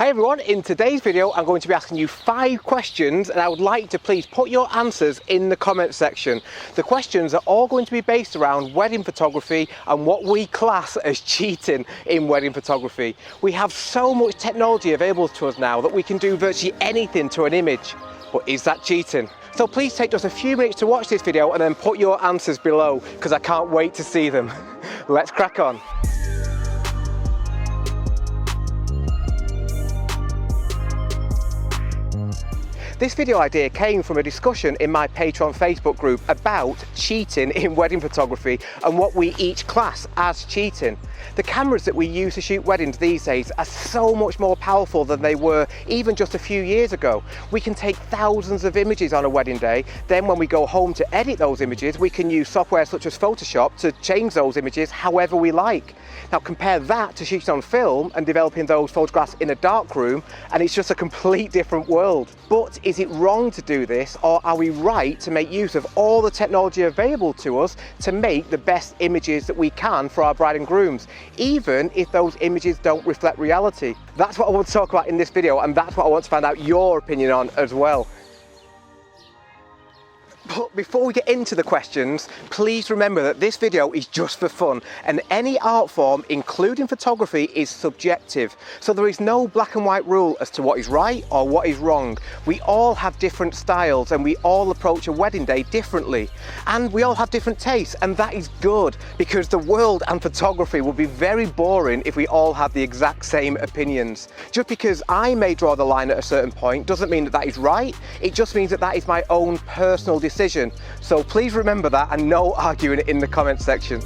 Hi everyone, in today's video I'm going to be asking you 5 questions and I would like to please put your answers in the comment section. The questions are all going to be based around wedding photography and what we class as cheating in wedding photography. We have so much technology available to us now that we can do virtually anything to an image. But is that cheating? So please take just a few minutes to watch this video and then put your answers below because I can't wait to see them. Let's crack on. This video idea came from a discussion in my Patreon Facebook group about cheating in wedding photography and what we each class as cheating. The cameras that we use to shoot weddings these days are so much more powerful than they were even just a few years ago. We can take thousands of images on a wedding day, then when we go home to edit those images, we can use software such as Photoshop to change those images however we like. Now compare that to shooting on film and developing those photographs in a dark room, and it's just a complete different world. But is it wrong to do this, or are we right to make use of all the technology available to us to make the best images that we can for our bride and grooms, even if those images don't reflect reality? That's what I want to talk about in this video, and that's what I want to find out your opinion on as well. But before we get into the questions, please remember that this video is just for fun, and any art form, including photography, is subjective. So there is no black and white rule as to what is right or what is wrong. We all have different styles and we all approach a wedding day differently. And we all have different tastes, and that is good, because the world and photography would be very boring if we all had the exact same opinions. Just because I may draw the line at a certain point doesn't mean that that is right. It just means that that is my own personal decision. So please remember that, and no arguing in the comment section.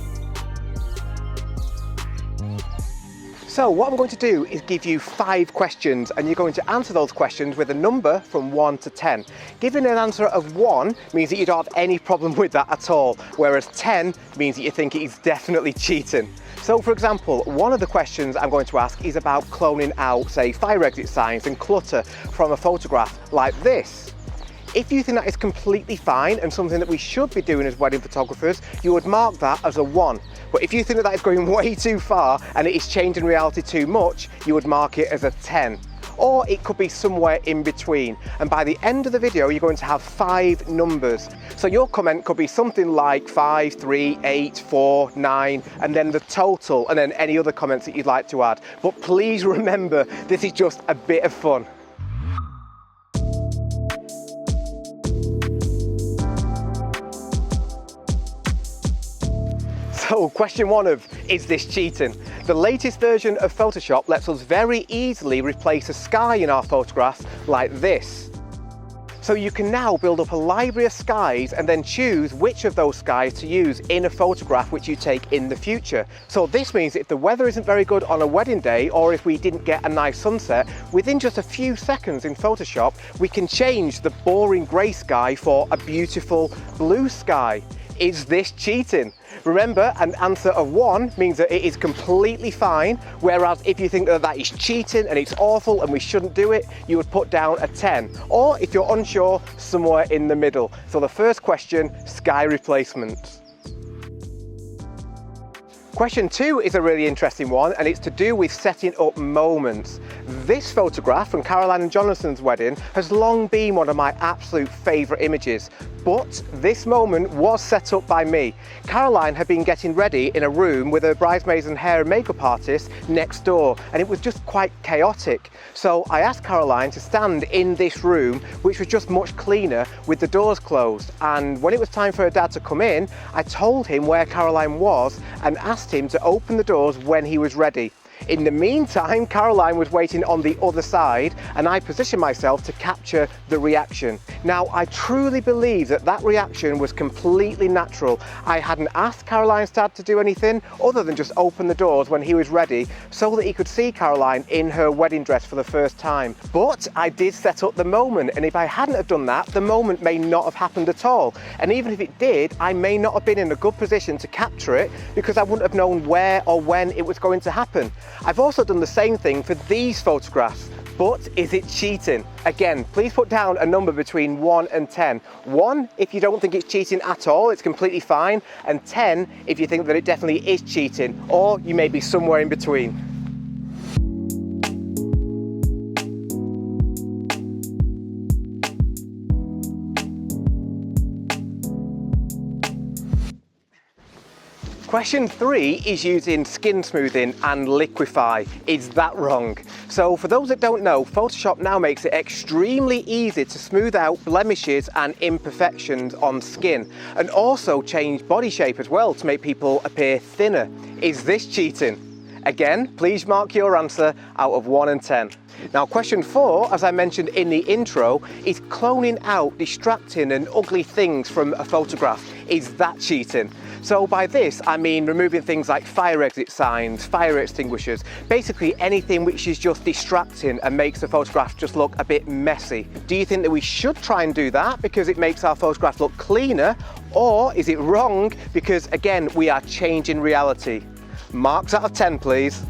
So what I'm going to do is give you 5 questions, and you're going to answer those questions with a number from 1 to 10. Giving an answer of 1 means that you don't have any problem with that at all, whereas 10 means that you think it is definitely cheating. So for example, one of the questions I'm going to ask is about cloning out, say, fire exit signs and clutter from a photograph like this. If you think that is completely fine and something that we should be doing as wedding photographers, you would mark that as a 1. But if you think that that is going way too far and it is changing reality too much, you would mark it as a 10. Or it could be somewhere in between. And by the end of the video, you're going to have 5 numbers. So your comment could be something like 5, 3, 8, 4, 9, and then the total, and then any other comments that you'd like to add. But please remember, this is just a bit of fun. So question 1 of, is this cheating? The latest version of Photoshop lets us very easily replace a sky in our photographs like this. So you can now build up a library of skies and then choose which of those skies to use in a photograph which you take in the future. So this means if the weather isn't very good on a wedding day, or if we didn't get a nice sunset, within just a few seconds in Photoshop, we can change the boring grey sky for a beautiful blue sky. Is this cheating? Remember, an answer of 1 means that it is completely fine, whereas if you think that that is cheating and it's awful and we shouldn't do it, you would put down a 10. Or if you're unsure, somewhere in the middle. So the first question, sky replacement. Question 2 is a really interesting one, and it's to do with setting up moments. This photograph from Caroline and Jonathan's wedding has long been one of my absolute favourite images, but this moment was set up by me. Caroline had been getting ready in a room with her bridesmaids and hair and makeup artist next door, and it was just quite chaotic. So I asked Caroline to stand in this room, which was just much cleaner with the doors closed, and when it was time for her dad to come in, I told him where Caroline was and asked him to open the doors when he was ready. In the meantime, Caroline was waiting on the other side, and I positioned myself to capture the reaction. Now, I truly believe that that reaction was completely natural. I hadn't asked Caroline's dad to do anything other than just open the doors when he was ready so that he could see Caroline in her wedding dress for the first time. But I did set up the moment, and if I hadn't have done that, the moment may not have happened at all. And even if it did, I may not have been in a good position to capture it because I wouldn't have known where or when it was going to happen. I've also done the same thing for these photographs, but is it cheating? Again, please put down a number between 1 and 10. 1 if you don't think it's cheating at all, it's completely fine, and 10 if you think that it definitely is cheating, or you may be somewhere in between. Question 3 is using skin smoothing and liquify. Is that wrong? So for those that don't know, Photoshop now makes it extremely easy to smooth out blemishes and imperfections on skin, and also change body shape as well to make people appear thinner. Is this cheating? Again, please mark your answer out of 1 and 10. Now question 4, as I mentioned in the intro, is cloning out distracting and ugly things from a photograph. Is that cheating? So by this, I mean removing things like fire exit signs, fire extinguishers, basically anything which is just distracting and makes the photograph just look a bit messy. Do you think that we should try and do that because it makes our photograph look cleaner? Or is it wrong because, again, we are changing reality? Marks out of 10, please.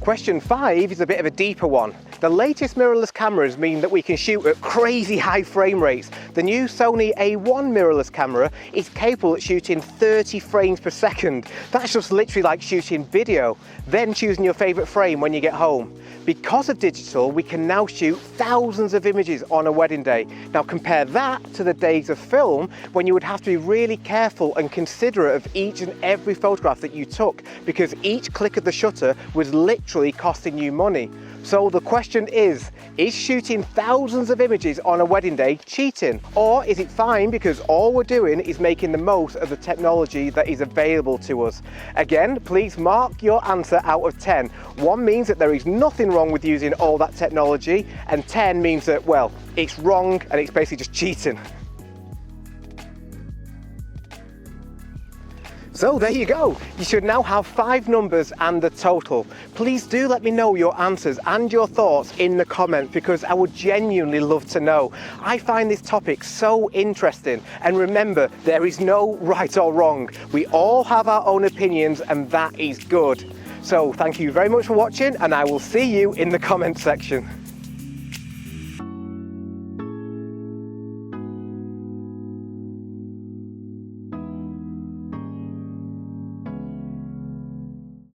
Question 5 is a bit of a deeper one. The latest mirrorless cameras mean that we can shoot at crazy high frame rates. The new Sony A1 mirrorless camera is capable of shooting 30 frames per second. That's just literally like shooting video, then choosing your favorite frame when you get home. Because of digital, we can now shoot thousands of images on a wedding day. Now compare that to the days of film when you would have to be really careful and considerate of each and every photograph that you took, because each click of the shutter was literally costing you money. So the question is shooting thousands of images on a wedding day cheating? Or is it fine because all we're doing is making the most of the technology that is available to us? Again, please mark your answer out of 10. 1 means that there is nothing wrong with using all that technology, and 10 means that, well, it's wrong and it's basically just cheating. So there you go. You should now have 5 numbers and the total. Please do let me know your answers and your thoughts in the comments, because I would genuinely love to know. I find this topic so interesting, and remember, there is no right or wrong. We all have our own opinions, and that is good. So thank you very much for watching, and I will see you in the comment section.